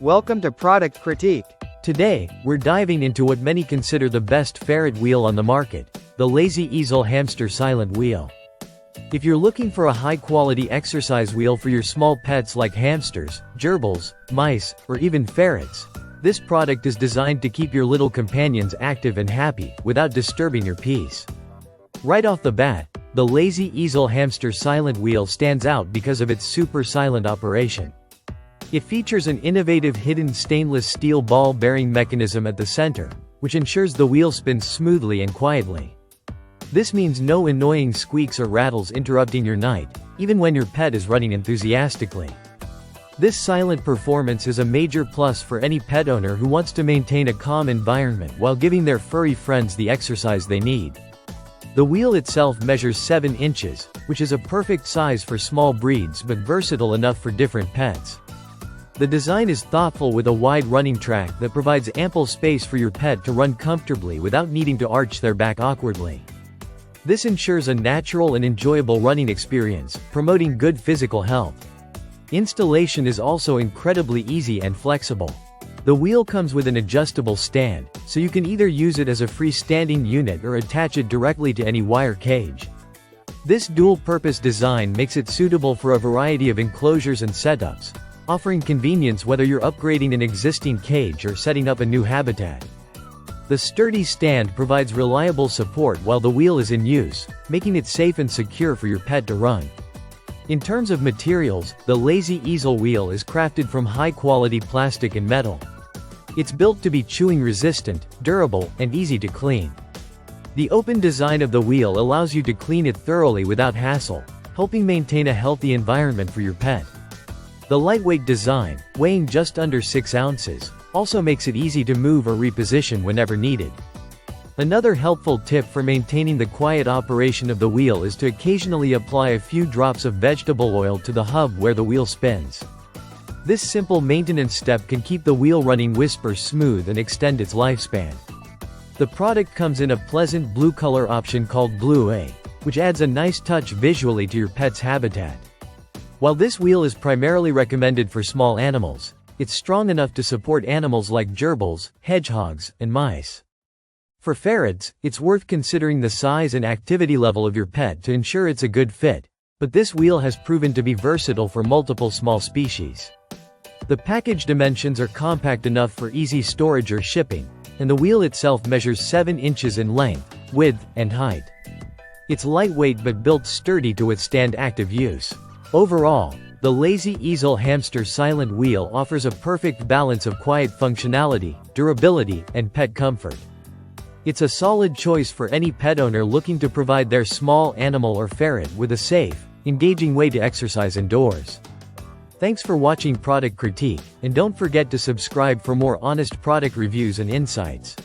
Welcome to Product Critique. Today, we're diving into what many consider the best ferret wheel on the market, the lazYYzal Hamster Silent Wheel. If you're looking for a high-quality exercise wheel for your small pets like hamsters, gerbils, mice, or even ferrets, this product is designed to keep your little companions active and happy, without disturbing your peace. Right off the bat, the lazYYzal Hamster Silent Wheel stands out because of its super silent operation. It features an innovative hidden stainless steel ball bearing mechanism at the center, which ensures the wheel spins smoothly and quietly. This means no annoying squeaks or rattles interrupting your night, even when your pet is running enthusiastically. This silent performance is a major plus for any pet owner who wants to maintain a calm environment while giving their furry friends the exercise they need. The wheel itself measures 7 inches, which is a perfect size for small breeds but versatile enough for different pets. The design is thoughtful with a wide running track that provides ample space for your pet to run comfortably without needing to arch their back awkwardly. This ensures a natural and enjoyable running experience, promoting good physical health. Installation is also incredibly easy and flexible. The wheel comes with an adjustable stand, so you can either use it as a freestanding unit or attach it directly to any wire cage. This dual-purpose design makes it suitable for a variety of enclosures and setups, offering convenience whether you're upgrading an existing cage or setting up a new habitat. The sturdy stand provides reliable support while the wheel is in use, making it safe and secure for your pet to run. In terms of materials, the lazYYzal wheel is crafted from high-quality plastic and metal. It's built to be chewing-resistant, durable, and easy to clean. The open design of the wheel allows you to clean it thoroughly without hassle, helping maintain a healthy environment for your pet. The lightweight design, weighing just under 6 ounces, also makes it easy to move or reposition whenever needed. Another helpful tip for maintaining the quiet operation of the wheel is to occasionally apply a few drops of vegetable oil to the hub where the wheel spins. This simple maintenance step can keep the wheel running whisper smooth and extend its lifespan. The product comes in a pleasant blue color option called Blue A, which adds a nice touch visually to your pet's habitat. While this wheel is primarily recommended for small animals, it's strong enough to support animals like gerbils, hedgehogs, and mice. For ferrets, it's worth considering the size and activity level of your pet to ensure it's a good fit, but this wheel has proven to be versatile for multiple small species. The package dimensions are compact enough for easy storage or shipping, and the wheel itself measures 7 inches in length, width, and height. It's lightweight but built sturdy to withstand active use. Overall, the lazYYzal Hamster Silent Wheel offers a perfect balance of quiet functionality, durability, and pet comfort. It's a solid choice for any pet owner looking to provide their small animal or ferret with a safe, engaging way to exercise indoors. Thanks for watching Product Critique, and don't forget to subscribe for more honest product reviews and insights.